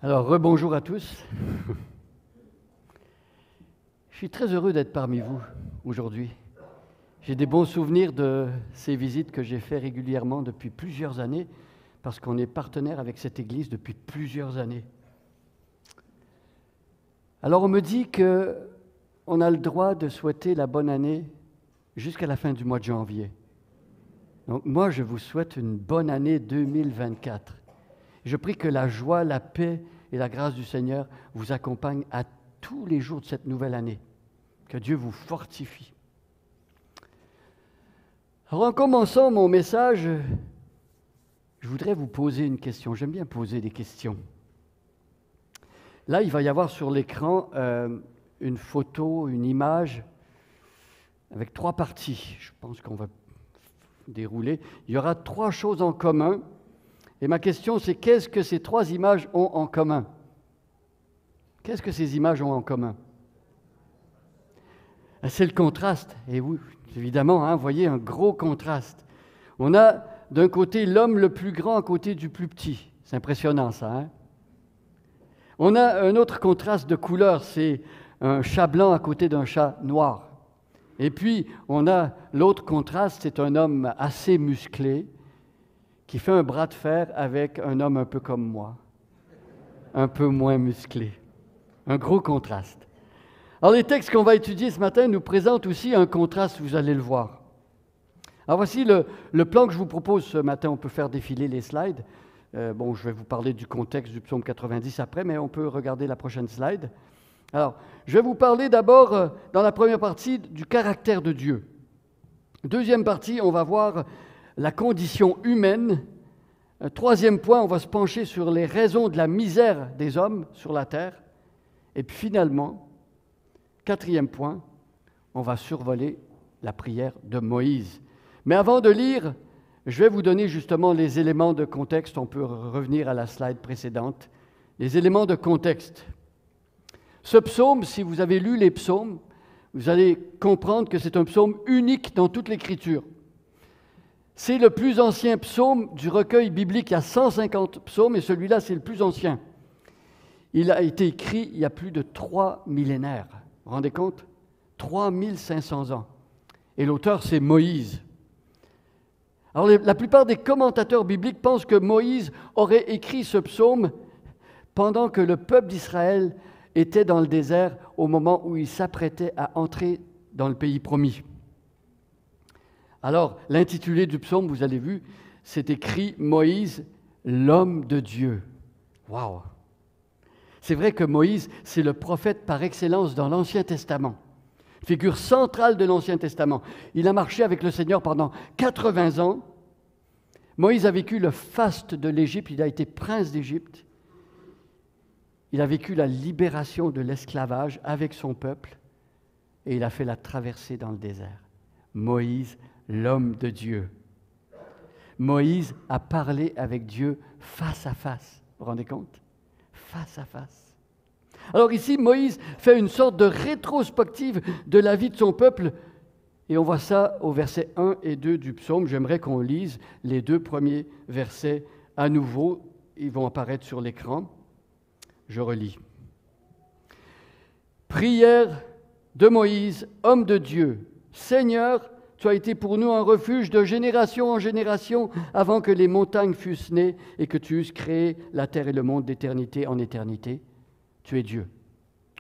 Alors, rebonjour à tous. Je suis très heureux d'être parmi vous aujourd'hui. J'ai des bons souvenirs de ces visites que j'ai faites régulièrement depuis plusieurs années, parce qu'on est partenaire avec cette Église depuis plusieurs années. Alors, on me dit qu'on a le droit de souhaiter la bonne année jusqu'à la fin du mois de janvier. Donc, moi, je vous souhaite une bonne année 2024. Je prie que la joie, la paix et la grâce du Seigneur vous accompagnent à tous les jours de cette nouvelle année. Que Dieu vous fortifie. Alors, en commençant mon message, je voudrais vous poser une question. J'aime bien poser des questions. Là, il va y avoir sur l'écran une photo, une image avec 3 parties. Je pense qu'on va dérouler. Il y aura 3 choses en commun. Et ma question, c'est qu'est-ce que ces 3 images ont en commun? Qu'est-ce que ces images ont en commun? C'est le contraste. Et oui, évidemment, vous voyez, un gros contraste. On a d'un côté l'homme le plus grand à côté du plus petit. C'est impressionnant, ça. On a un autre contraste de couleur, c'est un chat blanc à côté d'un chat noir. Et puis, on a l'autre contraste, c'est un homme assez musclé qui fait un bras de fer avec un homme un peu comme moi, un peu moins musclé. Un gros contraste. Alors, les textes qu'on va étudier ce matin nous présentent aussi un contraste, vous allez le voir. Alors, voici le plan que je vous propose ce matin. On peut faire défiler les slides. Je vais vous parler du contexte du psaume 90 après, mais on peut regarder la prochaine slide. Alors, je vais vous parler d'abord, dans la première partie, du caractère de Dieu. Deuxième partie, on va voir la condition humaine. Troisième point, on va se pencher sur les raisons de la misère des hommes sur la terre. Et puis finalement, 4e point, on va survoler la prière de Moïse. Mais avant de lire, je vais vous donner justement les éléments de contexte. On peut revenir à la slide précédente. Les éléments de contexte. Ce psaume, si vous avez lu les psaumes, vous allez comprendre que c'est un psaume unique dans toute l'Écriture. C'est le plus ancien psaume du recueil biblique. Il y a 150 psaumes et celui-là, c'est le plus ancien. Il a été écrit il y a plus de 3 millénaires. Vous vous rendez compte? 3500 ans. Et l'auteur, c'est Moïse. Alors, la plupart des commentateurs bibliques pensent que Moïse aurait écrit ce psaume pendant que le peuple d'Israël était dans le désert au moment où il s'apprêtait à entrer dans le pays promis. Alors, l'intitulé du psaume, vous avez vu, c'est écrit « Moïse, l'homme de Dieu ». Waouh! C'est vrai que Moïse, c'est le prophète par excellence dans l'Ancien Testament, figure centrale de l'Ancien Testament. Il a marché avec le Seigneur pendant 80 ans. Moïse a vécu le faste de l'Égypte, il a été prince d'Égypte. Il a vécu la libération de l'esclavage avec son peuple et il a fait la traversée dans le désert. Moïse, l'homme de Dieu. Moïse a parlé avec Dieu face à face. Vous vous rendez compte? Face à face. Alors ici, Moïse fait une sorte de rétrospective de la vie de son peuple et on voit ça au verset 1 et 2 du psaume. J'aimerais qu'on lise les 2 premiers versets à nouveau. Ils vont apparaître sur l'écran. Je relis. Prière de Moïse, homme de Dieu. Seigneur, tu as été pour nous un refuge de génération en génération avant que les montagnes fussent nées et que tu eusses créé la terre et le monde d'éternité en éternité. Tu es Dieu.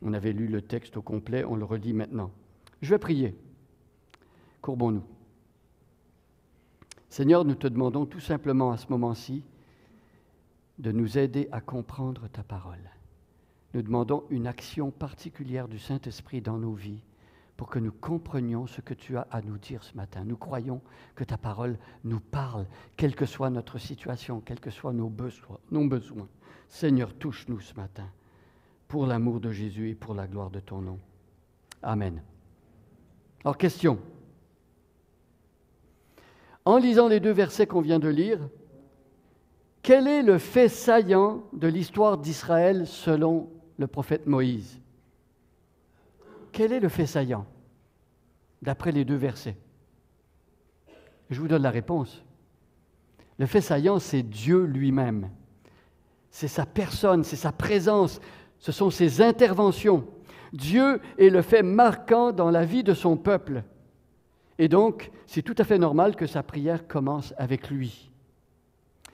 On avait lu le texte au complet, on le redit maintenant. Je vais prier. Courbons-nous. Seigneur, nous te demandons tout simplement à ce moment-ci de nous aider à comprendre ta parole. Nous demandons une action particulière du Saint-Esprit dans nos vies pour que nous comprenions ce que tu as à nous dire ce matin. Nous croyons que ta parole nous parle, quelle que soit notre situation, quels que soient nos besoins. Seigneur, touche-nous ce matin, pour l'amour de Jésus et pour la gloire de ton nom. Amen. Alors, question. En lisant les 2 versets qu'on vient de lire, quel est le fait saillant de l'histoire d'Israël selon le prophète Moïse? Quel est le fait saillant, d'après les 2 versets? Je vous donne la réponse. Le fait saillant, c'est Dieu lui-même. c'est sa personne, c'est sa présence, ce sont ses interventions. Dieu est le fait marquant dans la vie de son peuple. Et donc, c'est tout à fait normal que sa prière commence avec lui.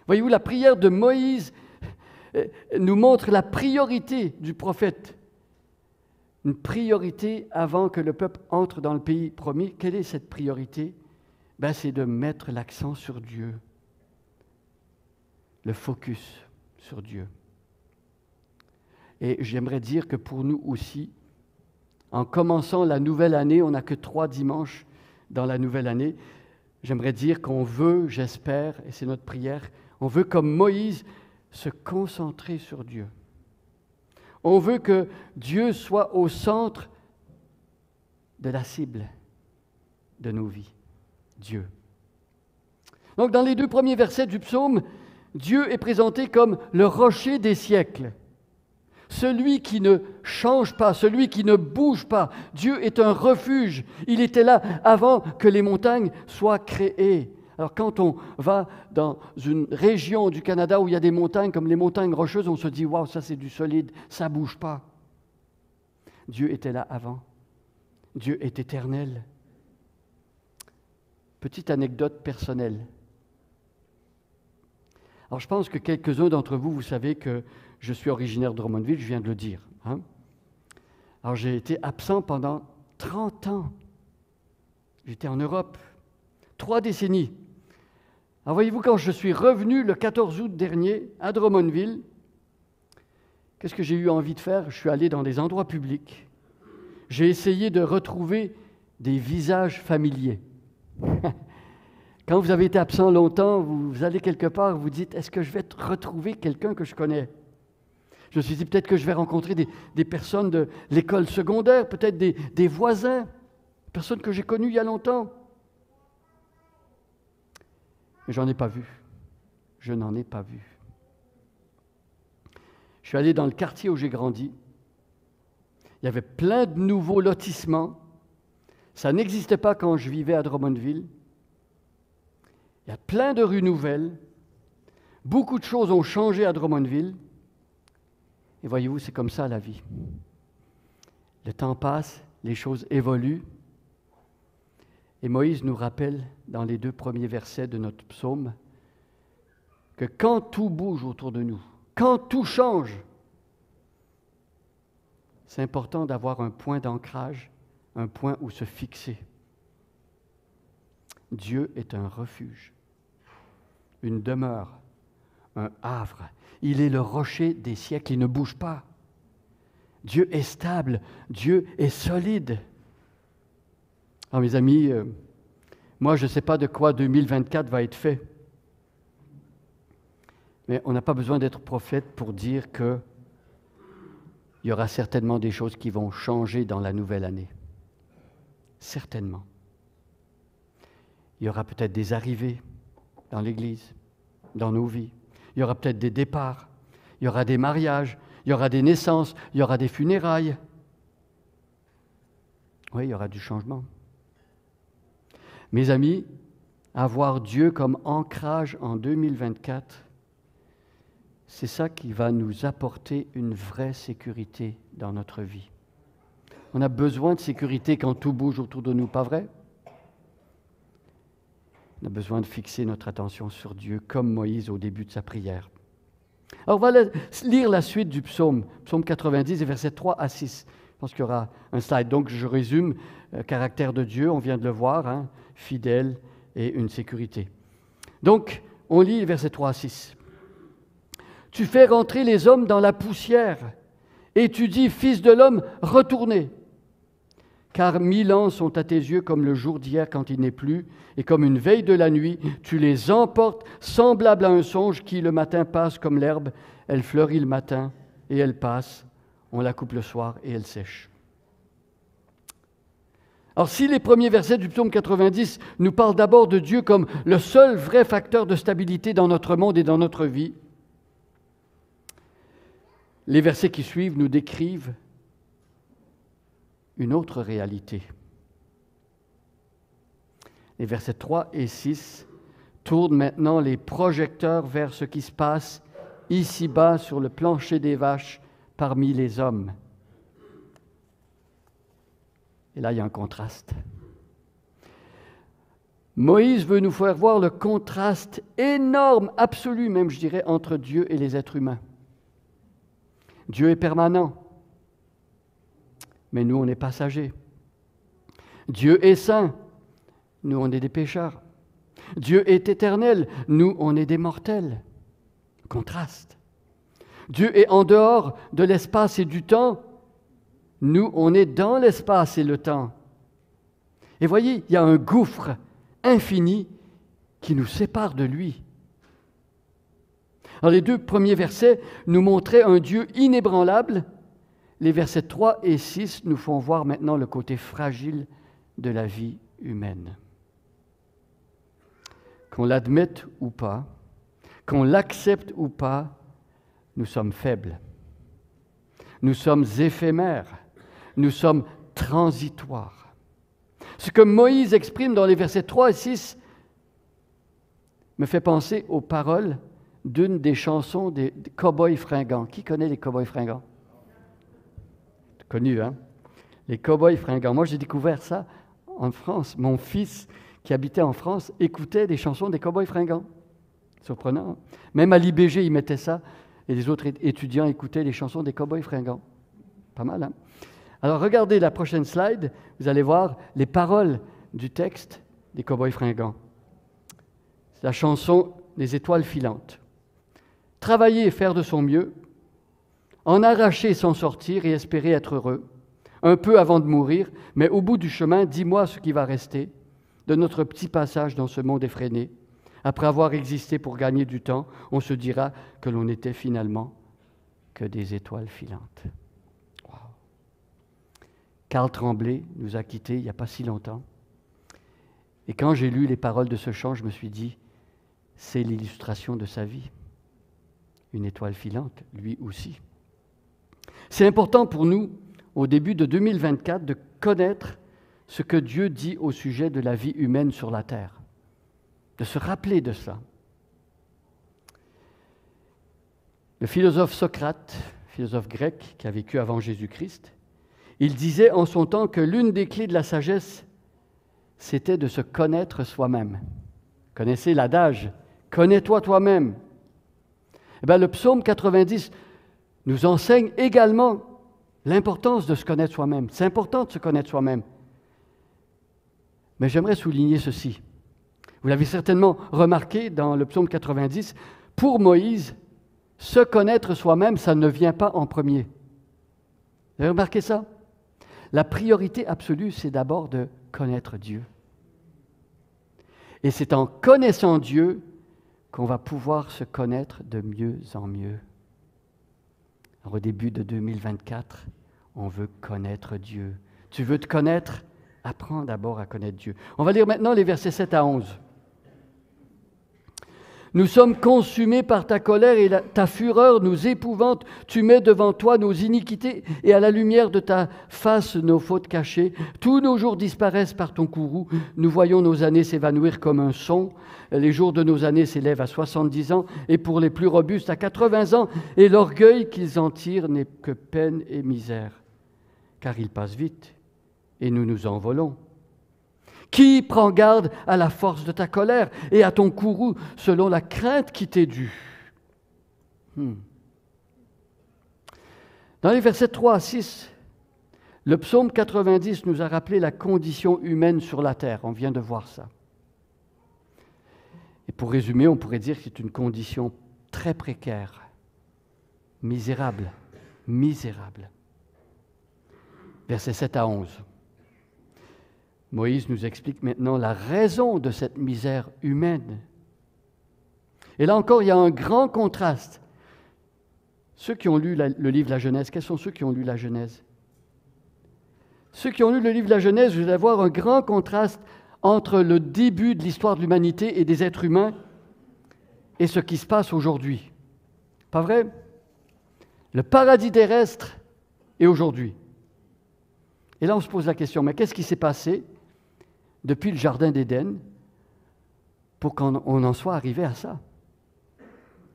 Voyez-vous, la prière de Moïse nous montre la priorité du prophète. Une priorité avant que le peuple entre dans le pays promis. Quelle est cette priorité? C'est de mettre l'accent sur Dieu. Le focus sur Dieu. Et j'aimerais dire que pour nous aussi, en commençant la nouvelle année, on n'a que 3 dimanches dans la nouvelle année, j'aimerais dire qu'on veut, j'espère, et c'est notre prière, on veut comme Moïse se concentrer sur Dieu. On veut que Dieu soit au centre de la cible de nos vies. Dieu. Donc dans les 2 premiers versets du psaume, Dieu est présenté comme le rocher des siècles. Celui qui ne change pas, celui qui ne bouge pas. Dieu est un refuge. Il était là avant que les montagnes soient créées. Alors quand on va dans une région du Canada où il y a des montagnes comme les montagnes rocheuses, on se dit « Waouh, ça c'est du solide, ça ne bouge pas ». Dieu était là avant. Dieu est éternel. Petite anecdote personnelle. Alors je pense que quelques-uns d'entre vous, vous savez que je suis originaire de Drummondville, je viens de le dire. Alors j'ai été absent pendant 30 ans. J'étais en Europe, 3 décennies. Alors voyez-vous, quand je suis revenu le 14 août dernier à Drummondville, qu'est-ce que j'ai eu envie de faire? Je suis allé dans des endroits publics. J'ai essayé de retrouver des visages familiers. Quand vous avez été absent longtemps, vous allez quelque part, vous dites, est-ce que je vais retrouver quelqu'un que je connais? Je me suis dit, peut-être que je vais rencontrer des personnes de l'école secondaire, peut-être des voisins, personnes que j'ai connues il y a longtemps. Mais je n'en ai pas vu. Je n'en ai pas vu. Je suis allé dans le quartier où j'ai grandi. Il y avait plein de nouveaux lotissements. Ça n'existait pas quand je vivais à Drummondville. Il y a plein de rues nouvelles. Beaucoup de choses ont changé à Drummondville. Et voyez-vous, c'est comme ça la vie. Le temps passe, les choses évoluent. Et Moïse nous rappelle dans les 2 premiers versets de notre psaume que quand tout bouge autour de nous, quand tout change, c'est important d'avoir un point d'ancrage, un point où se fixer. Dieu est un refuge, une demeure, un havre. Il est le rocher des siècles, il ne bouge pas. Dieu est stable, Dieu est solide. Alors mes amis, moi je ne sais pas de quoi 2024 va être fait. Mais on n'a pas besoin d'être prophète pour dire qu'il y aura certainement des choses qui vont changer dans la nouvelle année. Certainement. Il y aura peut-être des arrivées dans l'Église, dans nos vies. Il y aura peut-être des départs. Il y aura des mariages. Il y aura des naissances. Il y aura des funérailles. Oui, il y aura du changement. Mes amis, avoir Dieu comme ancrage en 2024, c'est ça qui va nous apporter une vraie sécurité dans notre vie. On a besoin de sécurité quand tout bouge autour de nous, pas vrai? On a besoin de fixer notre attention sur Dieu, comme Moïse au début de sa prière. Alors, on va lire la suite du psaume, psaume 90, versets 3 à 6. Je pense qu'il y aura un slide. Donc, je résume, caractère de Dieu, on vient de le voir, fidèle et une sécurité. Donc, on lit les versets 3 à 6. « Tu fais rentrer les hommes dans la poussière, et tu dis, fils de l'homme, retournez. Car 1000 ans sont à tes yeux comme le jour d'hier quand il n'est plus, et comme une veille de la nuit, tu les emportes, semblable à un songe qui le matin passe comme l'herbe, elle fleurit le matin et elle passe, on la coupe le soir et elle sèche. » Alors si les premiers versets du psaume 90 nous parlent d'abord de Dieu comme le seul vrai facteur de stabilité dans notre monde et dans notre vie, les versets qui suivent nous décrivent une autre réalité. Les versets 3 et 6 tournent maintenant les projecteurs vers ce qui se passe ici-bas sur le plancher des vaches parmi les hommes. Et là, il y a un contraste. Moïse veut nous faire voir le contraste énorme, absolu même, je dirais, entre Dieu et les êtres humains. Dieu est permanent, mais nous, on est passagers. Dieu est saint, nous, on est des pécheurs. Dieu est éternel, nous, on est des mortels. Contraste. Dieu est en dehors de l'espace et du temps, nous, on est dans l'espace et le temps. Et voyez, il y a un gouffre infini qui nous sépare de lui. Alors, les 2 premiers versets nous montraient un Dieu inébranlable. Les versets 3 et 6 nous font voir maintenant le côté fragile de la vie humaine. Qu'on l'admette ou pas, qu'on l'accepte ou pas, nous sommes faibles. Nous sommes éphémères. Nous sommes transitoires. Ce que Moïse exprime dans les versets 3 et 6 me fait penser aux paroles d'une des chansons des Cow-Boys fringants. Qui connaît les Cow-Boys fringants? Connu, hein? Les Cow-Boys fringants. Moi, j'ai découvert ça en France. Mon fils, qui habitait en France, écoutait des chansons des Cow-Boys fringants. Surprenant, hein? Même à l'IBG, ils mettaient ça, et les autres étudiants écoutaient les chansons des Cow-Boys fringants. Pas mal, hein? Alors, regardez la prochaine slide, vous allez voir les paroles du texte des Cow-Boys fringants. C'est la chanson des étoiles filantes. Travailler et faire de son mieux, en arracher s'en sortir et espérer être heureux, un peu avant de mourir, mais au bout du chemin, dis-moi ce qui va rester de notre petit passage dans ce monde effréné. Après avoir existé pour gagner du temps, on se dira que l'on n'était finalement que des étoiles filantes. Wow. Karl Tremblay nous a quittés il n'y a pas si longtemps. Et quand j'ai lu les paroles de ce chant, je me suis dit, c'est l'illustration de sa vie. Une étoile filante, lui aussi. C'est important pour nous, au début de 2024, de connaître ce que Dieu dit au sujet de la vie humaine sur la terre, de se rappeler de cela. Le philosophe Socrate, philosophe grec qui a vécu avant Jésus-Christ, il disait en son temps que l'une des clés de la sagesse, c'était de se connaître soi-même. Connaissez l'adage « Connais-toi toi-même ». Eh bien, le psaume 90 nous enseigne également l'importance de se connaître soi-même. C'est important de se connaître soi-même. Mais j'aimerais souligner ceci. Vous l'avez certainement remarqué dans le psaume 90, pour Moïse, se connaître soi-même, ça ne vient pas en premier. Vous avez remarqué ça? La priorité absolue, c'est d'abord de connaître Dieu. Et c'est en connaissant Dieu qu'on va pouvoir se connaître de mieux en mieux. Alors, au début de 2024, on veut connaître Dieu. Tu veux te connaître? Apprends d'abord à connaître Dieu. On va lire maintenant les versets 7 à 11. Nous sommes consumés par ta colère et ta fureur nous épouvante. Tu mets devant toi nos iniquités et à la lumière de ta face nos fautes cachées. Tous nos jours disparaissent par ton courroux. Nous voyons nos années s'évanouir comme un son. Les jours de nos années s'élèvent à 70 ans et pour les plus robustes à 80 ans. Et l'orgueil qu'ils en tirent n'est que peine et misère. Car ils passent vite et nous nous envolons. Qui prend garde à la force de ta colère et à ton courroux selon la crainte qui t'est due? Dans les versets 3 à 6, le psaume 90 nous a rappelé la condition humaine sur la terre. On vient de voir ça. Et pour résumer, on pourrait dire que c'est une condition très précaire, misérable, misérable. Versets 7 à 11. Moïse nous explique maintenant la raison de cette misère humaine. Et là encore, il y a un grand contraste. Ceux qui ont lu le livre de la Genèse, quels sont ceux qui ont lu la Genèse? Ceux qui ont lu le livre de la Genèse, vous allez voir un grand contraste entre le début de l'histoire de l'humanité et des êtres humains et ce qui se passe aujourd'hui. Pas vrai? Le paradis terrestre et aujourd'hui. Et là, on se pose la question, mais qu'est-ce qui s'est passé depuis le Jardin d'Éden pour qu'on en soit arrivé à ça?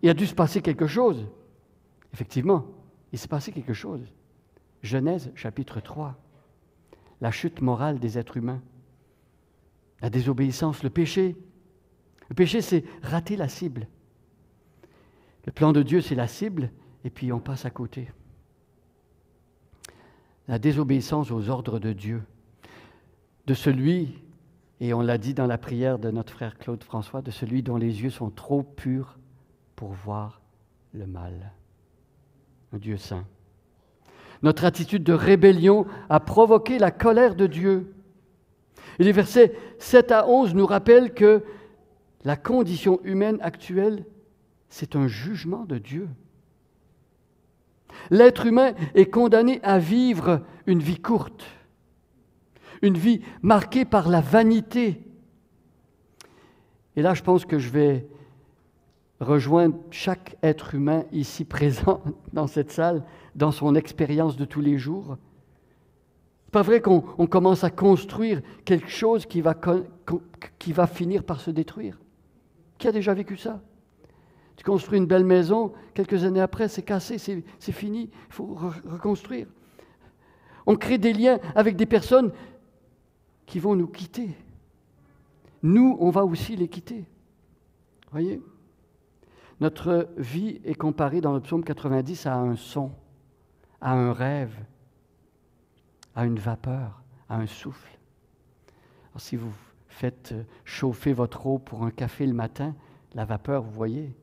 Il a dû se passer quelque chose. Effectivement, il s'est passé quelque chose. Genèse, chapitre 3. La chute morale des êtres humains. La désobéissance, le péché. Le péché, c'est rater la cible. Le plan de Dieu, c'est la cible, et puis on passe à côté. La désobéissance aux ordres de Dieu, de celui, et on l'a dit dans la prière de notre frère Claude François, de celui dont les yeux sont trop purs pour voir le mal. Un Dieu saint. Notre attitude de rébellion a provoqué la colère de Dieu. Et les versets 7 à 11 nous rappellent que la condition humaine actuelle, c'est un jugement de Dieu. L'être humain est condamné à vivre une vie courte, une vie marquée par la vanité. Et là, je pense que je vais rejoindre chaque être humain ici présent dans cette salle, dans son expérience de tous les jours. C'est pas vrai qu'on commence à construire quelque chose qui va finir par se détruire. Qui a déjà vécu ça? Tu construis une belle maison, quelques années après, c'est cassé, c'est fini, il faut reconstruire. On crée des liens avec des personnes qui vont nous quitter. Nous, on va aussi les quitter. Voyez? Notre vie est comparée dans le psaume 90 à un son, à un rêve, à une vapeur, à un souffle. Alors, si vous faites chauffer votre eau pour un café le matin, la vapeur, vous voyez,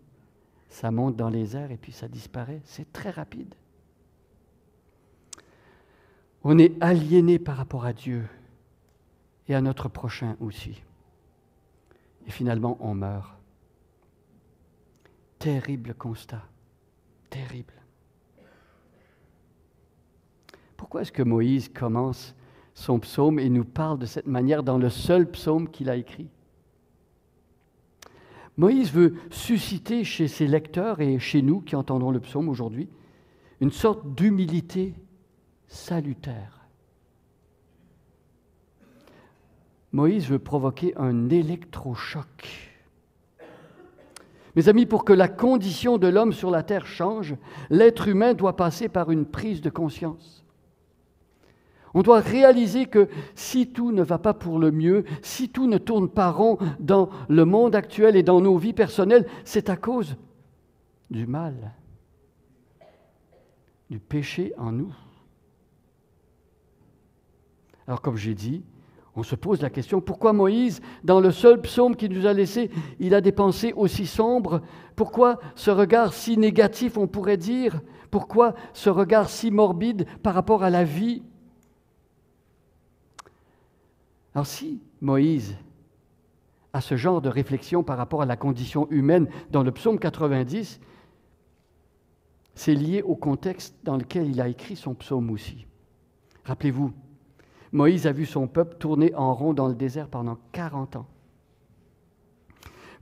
ça monte dans les airs et puis ça disparaît. C'est très rapide. On est aliéné par rapport à Dieu et à notre prochain aussi. Et finalement, on meurt. Terrible constat. Terrible. Pourquoi est-ce que Moïse commence son psaume et nous parle de cette manière dans le seul psaume qu'il a écrit? Moïse veut susciter chez ses lecteurs et chez nous qui entendons le psaume aujourd'hui une sorte d'humilité salutaire. Moïse veut provoquer un électrochoc. Mes amis, pour que la condition de l'homme sur la terre change, l'être humain doit passer par une prise de conscience. On doit réaliser que si tout ne va pas pour le mieux, si tout ne tourne pas rond dans le monde actuel et dans nos vies personnelles, c'est à cause du mal, du péché en nous. Alors, comme j'ai dit, on se pose la question, pourquoi Moïse, dans le seul psaume qu'il nous a laissé, il a des pensées aussi sombres? Pourquoi ce regard si négatif, on pourrait dire? Pourquoi ce regard si morbide par rapport à la vie? Alors si Moïse a ce genre de réflexion par rapport à la condition humaine dans le psaume 90, c'est lié au contexte dans lequel il a écrit son psaume aussi. Rappelez-vous, Moïse a vu son peuple tourner en rond dans le désert pendant 40 ans.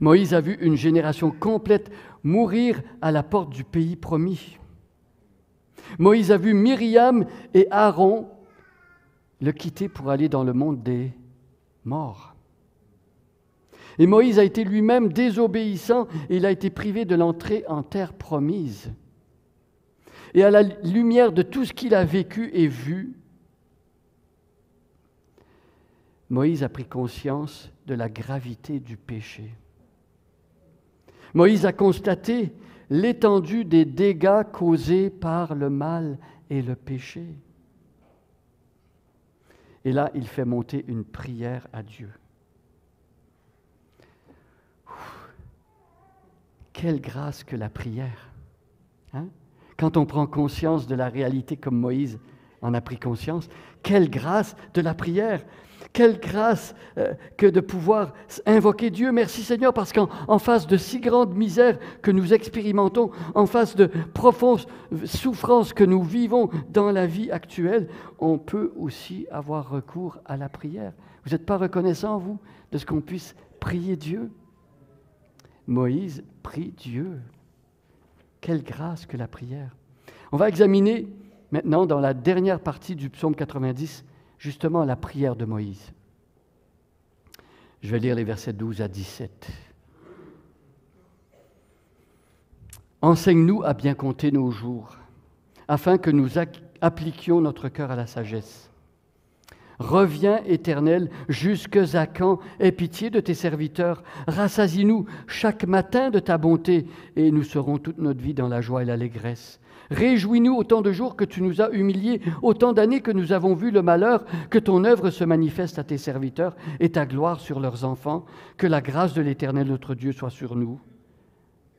Moïse a vu une génération complète mourir à la porte du pays promis. Moïse a vu Myriam et Aaron le quitter pour aller dans le monde des morts. Et Moïse a été lui-même désobéissant et il a été privé de l'entrée en terre promise. Et à la lumière de tout ce qu'il a vécu et vu, Moïse a pris conscience de la gravité du péché. Moïse a constaté l'étendue des dégâts causés par le mal et le péché. Et là, il fait monter une prière à Dieu. Quelle grâce que la prière! Hein? Quand on prend conscience de la réalité comme Moïse en a pris conscience, quelle grâce de la prière! Quelle grâce que de pouvoir invoquer Dieu. Merci Seigneur, parce qu'en face de si grande misère que nous expérimentons, en face de profondes souffrances que nous vivons dans la vie actuelle, on peut aussi avoir recours à la prière. Vous n'êtes pas reconnaissant, vous, de ce qu'on puisse prier Dieu? Moïse prie Dieu. Quelle grâce que la prière! On va examiner maintenant dans la dernière partie du psaume 90 justement la prière de Moïse. Je vais lire les versets 12 à 17. Enseigne-nous à bien compter nos jours, afin que nous appliquions notre cœur à la sagesse. Reviens, Éternel, jusque à quand? Aie pitié de tes serviteurs. Rassasie-nous chaque matin de ta bonté, et nous serons toute notre vie dans la joie et l'allégresse. Réjouis-nous autant de jours que tu nous as humiliés, autant d'années que nous avons vu le malheur, que ton œuvre se manifeste à tes serviteurs et ta gloire sur leurs enfants. Que la grâce de l'Éternel notre Dieu soit sur nous.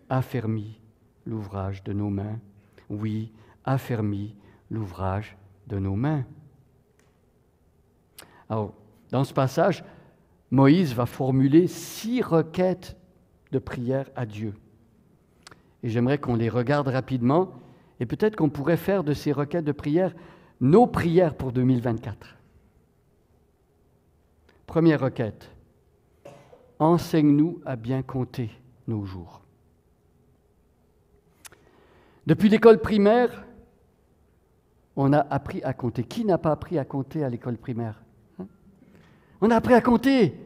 Affermis l'ouvrage de nos mains. Oui, affermis l'ouvrage de nos mains. Alors, dans ce passage, Moïse va formuler 6 requêtes de prière à Dieu. Et j'aimerais qu'on les regarde rapidement, et peut-être qu'on pourrait faire de ces requêtes de prière nos prières pour 2024. Première requête, enseigne-nous à bien compter nos jours. Depuis l'école primaire, on a appris à compter. Qui n'a pas appris à compter à l'école primaire? On a appris à compter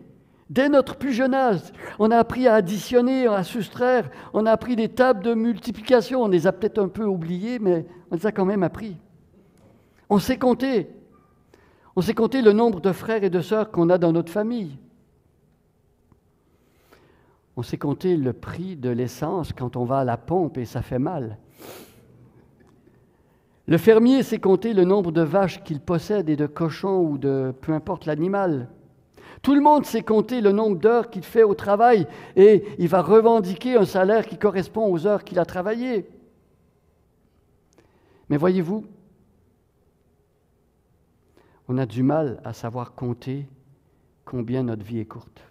dès notre plus jeune âge. On a appris à additionner, à soustraire. On a appris des tables de multiplication. On les a peut-être un peu oubliées, mais on les a quand même appris. On sait compter. On sait compter le nombre de frères et de sœurs qu'on a dans notre famille. On sait compter le prix de l'essence quand on va à la pompe et ça fait mal. Le fermier sait compter le nombre de vaches qu'il possède et de cochons ou de peu importe l'animal. Tout le monde sait compter le nombre d'heures qu'il fait au travail et il va revendiquer un salaire qui correspond aux heures qu'il a travaillées. Mais voyez-vous, on a du mal à savoir compter combien notre vie est courte,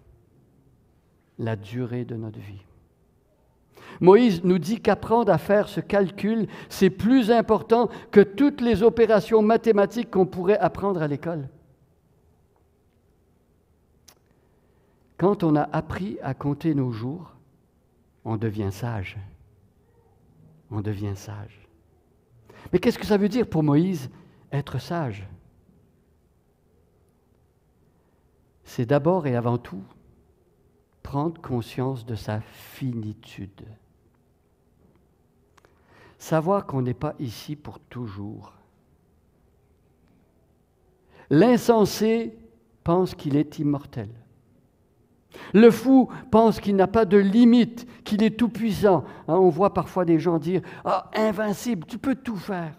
la durée de notre vie. Moïse nous dit qu'apprendre à faire ce calcul, c'est plus important que toutes les opérations mathématiques qu'on pourrait apprendre à l'école. Quand on a appris à compter nos jours, on devient sage. On devient sage. Mais qu'est-ce que ça veut dire pour Moïse, être sage? C'est d'abord et avant tout prendre conscience de sa finitude. Savoir qu'on n'est pas ici pour toujours. L'insensé pense qu'il est immortel. Le fou pense qu'il n'a pas de limite, qu'il est tout-puissant. On voit parfois des gens dire « Ah, invincible, tu peux tout faire ».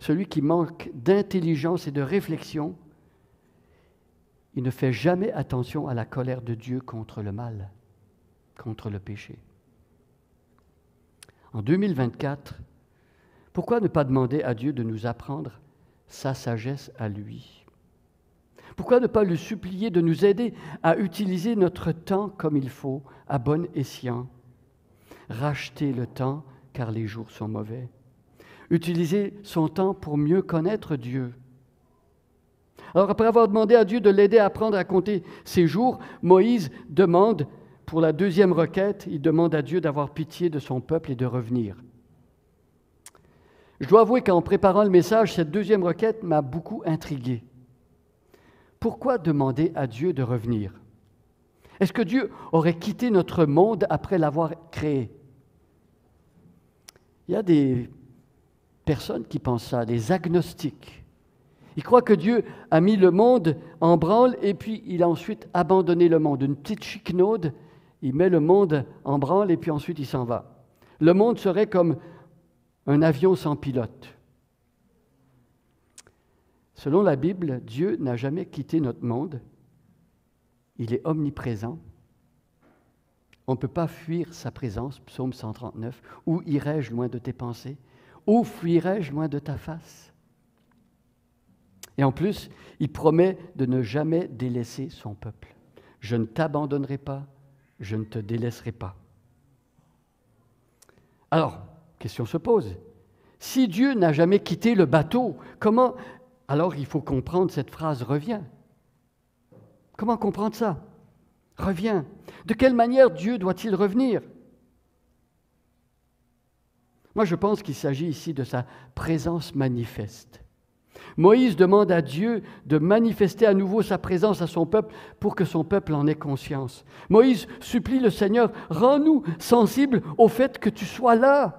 Celui qui manque d'intelligence et de réflexion, il ne fait jamais attention à la colère de Dieu contre le mal, contre le péché. En 2024, pourquoi ne pas demander à Dieu de nous apprendre sa sagesse à lui? Pourquoi ne pas le supplier de nous aider à utiliser notre temps comme il faut, à bon escient? Racheter le temps, car les jours sont mauvais. Utiliser son temps pour mieux connaître Dieu. Alors, après avoir demandé à Dieu de l'aider à apprendre à compter ses jours, Moïse demande, pour la deuxième requête, il demande à Dieu d'avoir pitié de son peuple et de revenir. Je dois avouer qu'en préparant le message, cette deuxième requête m'a beaucoup intrigué. Pourquoi demander à Dieu de revenir? Est-ce que Dieu aurait quitté notre monde après l'avoir créé? Il y a des personnes qui pensent ça, des agnostiques. Ils croient que Dieu a mis le monde en branle et puis il a ensuite abandonné le monde. Une petite chiquenaude, il met le monde en branle et puis ensuite il s'en va. Le monde serait comme un avion sans pilote. Selon la Bible, Dieu n'a jamais quitté notre monde. Il est omniprésent. On ne peut pas fuir sa présence, psaume 139. Où irai-je loin de tes pensées? Où fuirai-je loin de ta face? Et en plus, il promet de ne jamais délaisser son peuple. Je ne t'abandonnerai pas, je ne te délaisserai pas. Alors, question se pose. Si Dieu n'a jamais quitté le bateau, comment... Alors il faut comprendre cette phrase « reviens ». Comment comprendre ça? Reviens. De quelle manière Dieu doit-il revenir? Moi, je pense qu'il s'agit ici de sa présence manifeste. Moïse demande à Dieu de manifester à nouveau sa présence à son peuple pour que son peuple en ait conscience. Moïse supplie le Seigneur, rends-nous sensibles au fait que tu sois là.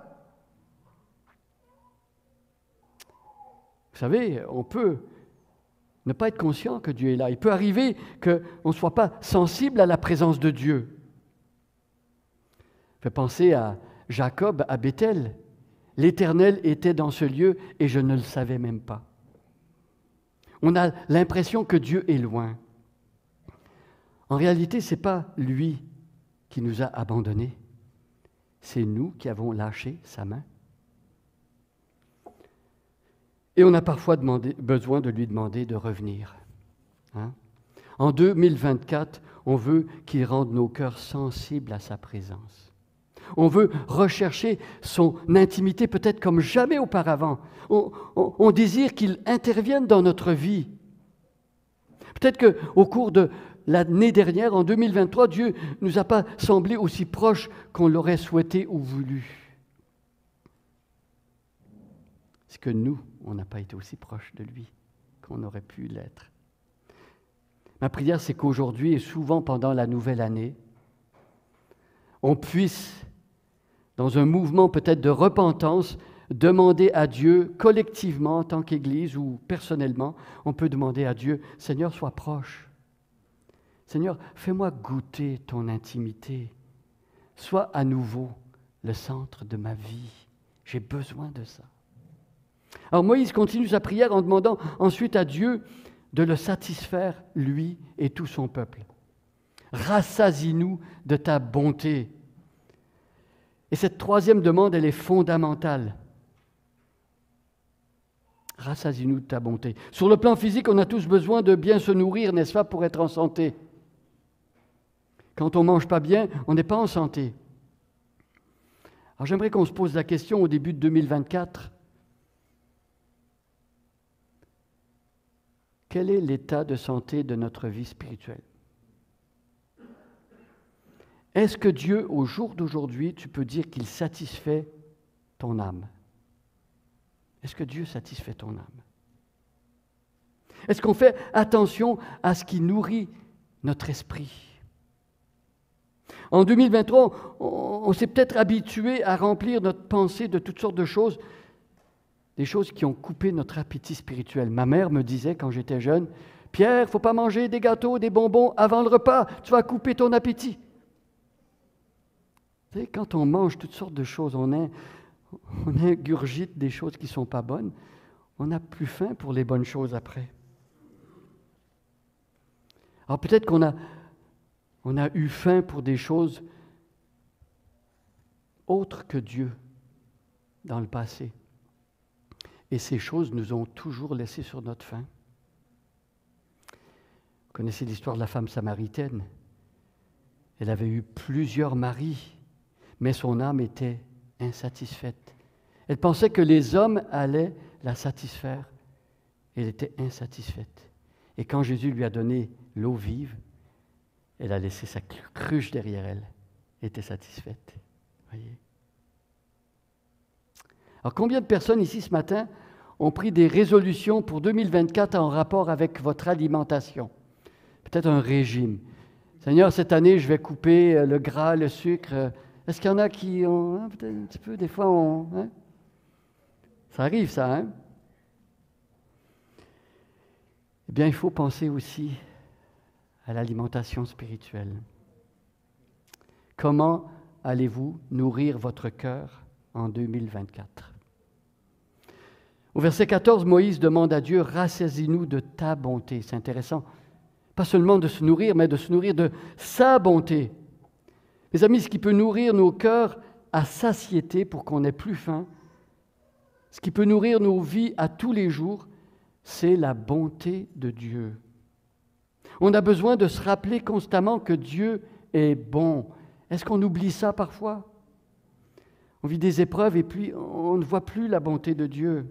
Vous savez, on peut ne pas être conscient que Dieu est là. Il peut arriver qu'on ne soit pas sensible à la présence de Dieu. Je fais penser à Jacob à Béthel. L'Éternel était dans ce lieu et je ne le savais même pas. On a l'impression que Dieu est loin. En réalité, ce n'est pas lui qui nous a abandonnés. C'est nous qui avons lâché sa main. Et on a parfois besoin de lui demander de revenir. En 2024, on veut qu'il rende nos cœurs sensibles à sa présence. On veut rechercher son intimité peut-être comme jamais auparavant. On désire qu'il intervienne dans notre vie. Peut-être qu'au cours de l'année dernière, en 2023, Dieu ne nous a pas semblé aussi proche qu'on l'aurait souhaité ou voulu. C'est que nous, on n'a pas été aussi proche de lui qu'on aurait pu l'être. Ma prière, c'est qu'aujourd'hui, et souvent pendant la nouvelle année, on puisse, dans un mouvement peut-être de repentance, demander à Dieu, collectivement, en tant qu'Église ou personnellement, on peut demander à Dieu, Seigneur, sois proche. Seigneur, fais-moi goûter ton intimité. Sois à nouveau le centre de ma vie. J'ai besoin de ça. Alors Moïse continue sa prière en demandant ensuite à Dieu de le satisfaire, lui et tout son peuple. Rassasie-nous de ta bonté. Et cette troisième demande, elle est fondamentale. Rassasie-nous de ta bonté. Sur le plan physique, on a tous besoin de bien se nourrir, n'est-ce pas, pour être en santé. Quand on ne mange pas bien, on n'est pas en santé. Alors j'aimerais qu'on se pose la question au début de 2024. Quel est l'état de santé de notre vie spirituelle? Est-ce que Dieu, au jour d'aujourd'hui, tu peux dire qu'il satisfait ton âme? Est-ce que Dieu satisfait ton âme? Est-ce qu'on fait attention à ce qui nourrit notre esprit? En 2023, on s'est peut-être habitué à remplir notre pensée de toutes sortes de choses, des choses qui ont coupé notre appétit spirituel. Ma mère me disait quand j'étais jeune, « Pierre, il ne faut pas manger des gâteaux, des bonbons avant le repas, tu vas couper ton appétit. » Vous savez, quand on mange toutes sortes de choses, on ingurgite des choses qui ne sont pas bonnes, on n'a plus faim pour les bonnes choses après. Alors peut-être qu'on a eu faim pour des choses autres que Dieu dans le passé. Et ces choses nous ont toujours laissés sur notre faim. Vous connaissez l'histoire de la femme samaritaine. Elle avait eu plusieurs maris, mais son âme était insatisfaite. Elle pensait que les hommes allaient la satisfaire. Elle était insatisfaite. Et quand Jésus lui a donné l'eau vive, elle a laissé sa cruche derrière elle. Elle était satisfaite. Voyez? Alors, combien de personnes ici ce matin ont pris des résolutions pour 2024 en rapport avec votre alimentation? Peut-être un régime. Seigneur, cette année, je vais couper le gras, le sucre. Est-ce qu'il y en a qui ont... peut-être un petit peu, des fois, ça arrive, ça, hein? Eh bien, il faut penser aussi à l'alimentation spirituelle. Comment allez-vous nourrir votre cœur en 2024? Au verset 14, Moïse demande à Dieu, « Rassasie-nous de ta bonté. » C'est intéressant. Pas seulement de se nourrir, mais de se nourrir de sa bonté. Mes amis, ce qui peut nourrir nos cœurs à satiété pour qu'on n'ait plus faim, ce qui peut nourrir nos vies à tous les jours, c'est la bonté de Dieu. On a besoin de se rappeler constamment que Dieu est bon. Est-ce qu'on oublie ça parfois? On vit des épreuves et puis on ne voit plus la bonté de Dieu.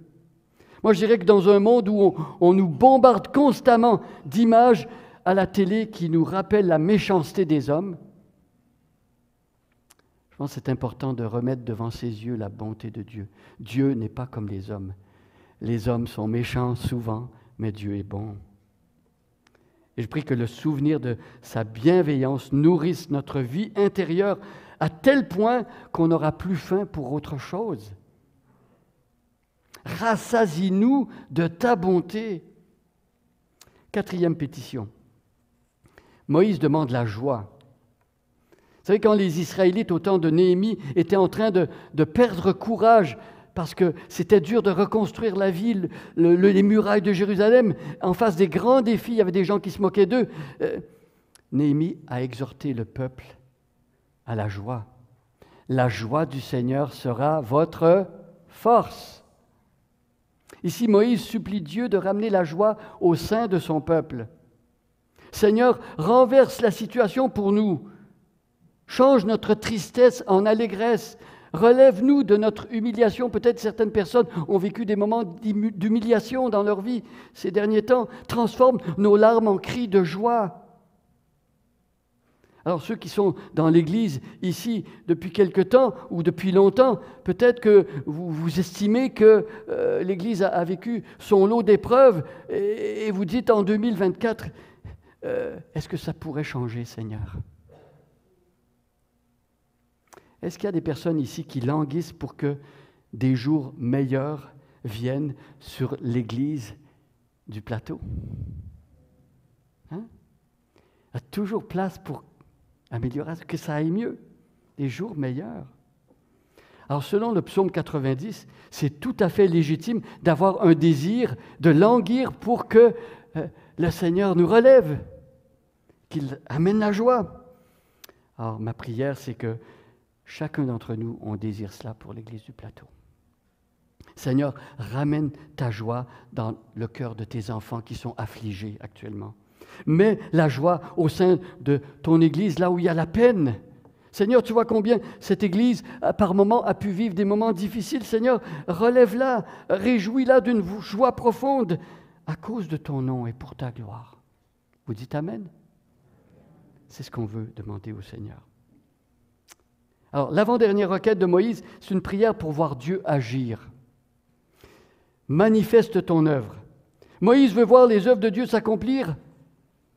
Moi, je dirais que dans un monde où on nous bombarde constamment d'images à la télé qui nous rappellent la méchanceté des hommes, je pense que c'est important de remettre devant ses yeux la bonté de Dieu. Dieu n'est pas comme les hommes. Les hommes sont méchants souvent, mais Dieu est bon. Et je prie que le souvenir de sa bienveillance nourrisse notre vie intérieure à tel point qu'on n'aura plus faim pour autre chose. Rassasie-nous de ta bonté. 4e pétition. Moïse demande la joie. Vous savez, quand les Israélites, au temps de Néhémie, étaient en train de perdre courage parce que c'était dur de reconstruire la ville, les murailles de Jérusalem, en face des grands défis, il y avait des gens qui se moquaient d'eux. Néhémie a exhorté le peuple à la joie. La joie du Seigneur sera votre force. Ici, Moïse supplie Dieu de ramener la joie au sein de son peuple. Seigneur, renverse la situation pour nous. Change notre tristesse en allégresse. Relève-nous de notre humiliation. Peut-être certaines personnes ont vécu des moments d'humiliation dans leur vie ces derniers temps. Transforme nos larmes en cris de joie. Alors ceux qui sont dans l'Église ici depuis quelque temps ou depuis longtemps, peut-être que vous estimez que l'Église a vécu son lot d'épreuves et vous dites en 2024, est-ce que ça pourrait changer, Seigneur? Est-ce qu'il y a des personnes ici qui languissent pour que des jours meilleurs viennent sur l'Église du plateau? Hein? Il y a toujours place pour améliorer, que ça aille mieux, des jours meilleurs. Alors selon le psaume 90, c'est tout à fait légitime d'avoir un désir, de languir pour que le Seigneur nous relève, qu'il amène la joie. Alors ma prière, c'est que chacun d'entre nous, on désire cela pour l'Église du plateau. Seigneur, ramène ta joie dans le cœur de tes enfants qui sont affligés actuellement. Mets la joie au sein de ton Église, là où il y a la peine. Seigneur, tu vois combien cette Église, par moments, a pu vivre des moments difficiles. Seigneur, relève-la, réjouis-la d'une joie profonde à cause de ton nom et pour ta gloire. Vous dites Amen? C'est ce qu'on veut demander au Seigneur. Alors, l'avant-dernière requête de Moïse, c'est une prière pour voir Dieu agir. Manifeste ton œuvre. Moïse veut voir les œuvres de Dieu s'accomplir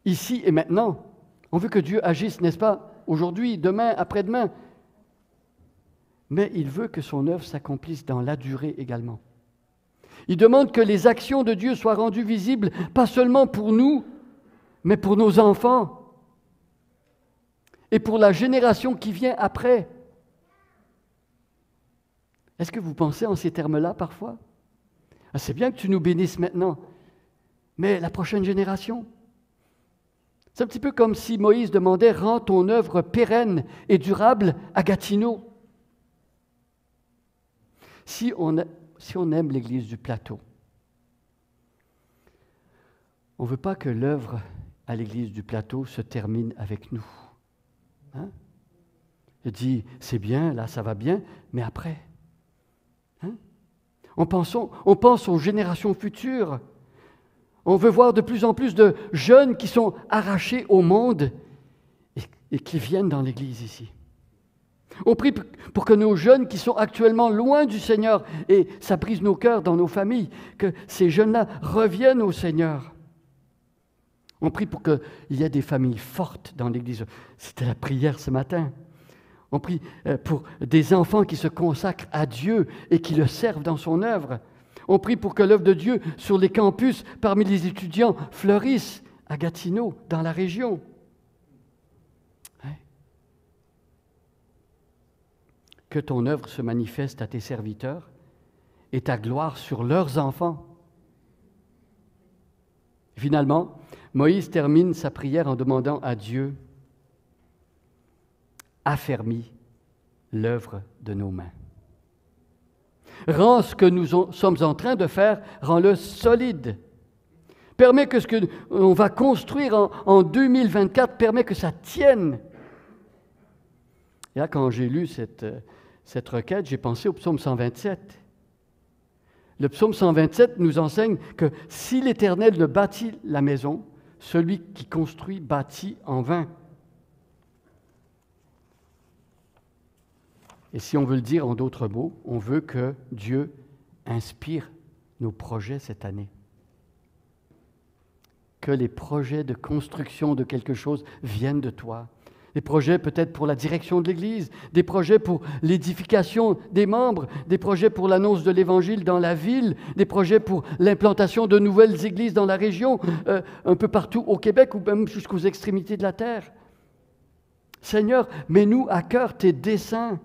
ici et maintenant. On veut que Dieu agisse, n'est-ce pas, aujourd'hui, demain, après-demain. Mais il veut que son œuvre s'accomplisse dans la durée également. Il demande que les actions de Dieu soient rendues visibles, pas seulement pour nous, mais pour nos enfants et pour la génération qui vient après. Est-ce que vous pensez en ces termes-là parfois? C'est bien que tu nous bénisses maintenant, mais la prochaine génération? C'est un petit peu comme si Moïse demandait « Rends ton œuvre pérenne et durable à Gatineau ». Si on aime l'Église du plateau, on ne veut pas que l'œuvre à l'Église du plateau se termine avec nous. Hein? Je dis, c'est bien, là ça va bien, mais après, hein? On pense aux générations futures. On veut voir de plus en plus de jeunes qui sont arrachés au monde et qui viennent dans l'Église ici. On prie pour que nos jeunes qui sont actuellement loin du Seigneur, et ça brise nos cœurs dans nos familles, que ces jeunes-là reviennent au Seigneur. On prie pour qu'il y ait des familles fortes dans l'Église. C'était la prière ce matin. On prie pour des enfants qui se consacrent à Dieu et qui le servent dans son œuvre. On prie pour que l'œuvre de Dieu sur les campus, parmi les étudiants, fleurisse à Gatineau, dans la région. Hein? Que ton œuvre se manifeste à tes serviteurs et ta gloire sur leurs enfants. Finalement, Moïse termine sa prière en demandant à Dieu « Affermis l'œuvre de nos mains. Rends ce que nous sommes en train de faire, rends-le solide. Permets que ce qu'on va construire en 2024, permets que ça tienne. » Et là, quand j'ai lu cette requête, j'ai pensé au psaume 127. Le psaume 127 nous enseigne que si l'Éternel ne bâtit la maison, celui qui construit bâtit en vain. Et si on veut le dire en d'autres mots, on veut que Dieu inspire nos projets cette année. Que les projets de construction de quelque chose viennent de toi. Des projets peut-être pour la direction de l'Église, des projets pour l'édification des membres, des projets pour l'annonce de l'Évangile dans la ville, des projets pour l'implantation de nouvelles églises dans la région, un peu partout au Québec ou même jusqu'aux extrémités de la terre. Seigneur, mets-nous à cœur tes desseins.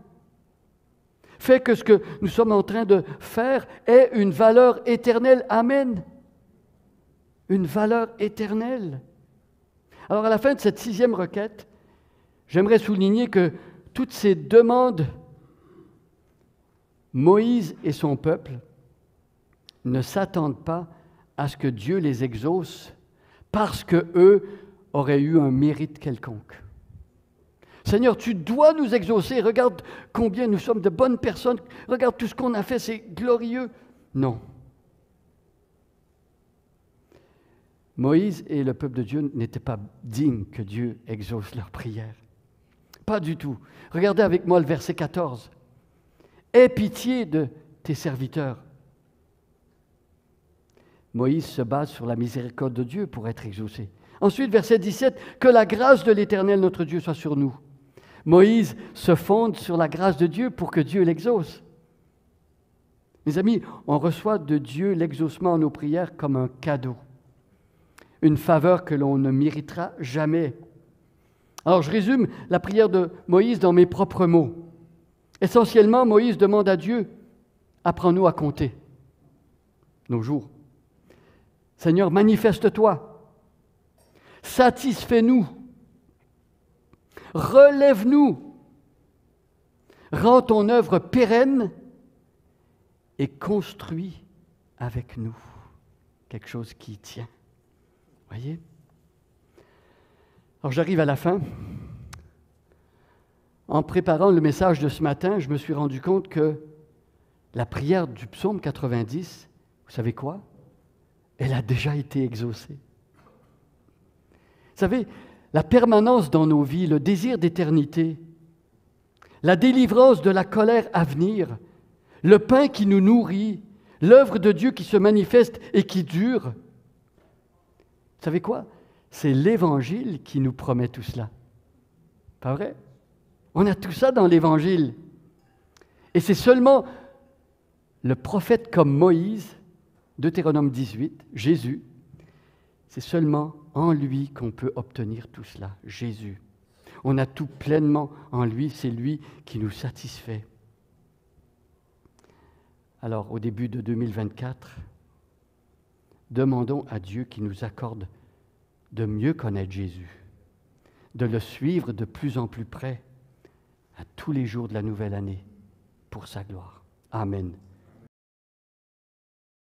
Fais que ce que nous sommes en train de faire ait une valeur éternelle. Amen. Une valeur éternelle. Alors à la fin de cette 6e requête, j'aimerais souligner que toutes ces demandes, Moïse et son peuple ne s'attendent pas à ce que Dieu les exauce parce qu'eux auraient eu un mérite quelconque. Seigneur, tu dois nous exaucer. Regarde combien nous sommes de bonnes personnes. Regarde tout ce qu'on a fait, c'est glorieux. Non. Moïse et le peuple de Dieu n'étaient pas dignes que Dieu exauce leurs prières. Pas du tout. Regardez avec moi le verset 14. « Aie pitié de tes serviteurs. » Moïse se base sur la miséricorde de Dieu pour être exaucé. Ensuite, verset 17, « Que la grâce de l'Éternel notre Dieu soit sur nous. » Moïse se fonde sur la grâce de Dieu pour que Dieu l'exauce. Mes amis, on reçoit de Dieu l'exaucement à nos prières comme un cadeau, une faveur que l'on ne méritera jamais. Alors, je résume la prière de Moïse dans mes propres mots. Essentiellement, Moïse demande à Dieu, apprends-nous à compter nos jours. Seigneur, manifeste-toi, satisfais-nous, relève-nous, rends ton œuvre pérenne et construis avec nous quelque chose qui tient. Voyez? Alors j'arrive à la fin. En préparant le message de ce matin, je me suis rendu compte que la prière du psaume 90, vous savez quoi? Elle a déjà été exaucée. Vous savez, la permanence dans nos vies, le désir d'éternité, la délivrance de la colère à venir, le pain qui nous nourrit, l'œuvre de Dieu qui se manifeste et qui dure. Vous savez quoi? C'est l'Évangile qui nous promet tout cela. Pas vrai? On a tout ça dans l'Évangile. Et c'est seulement le prophète comme Moïse, Deutéronome 18, Jésus, c'est seulement en lui qu'on peut obtenir tout cela, Jésus. On a tout pleinement en lui, c'est lui qui nous satisfait. Alors, au début de 2024, demandons à Dieu qu'il nous accorde de mieux connaître Jésus, de le suivre de plus en plus près à tous les jours de la nouvelle année, pour sa gloire. Amen.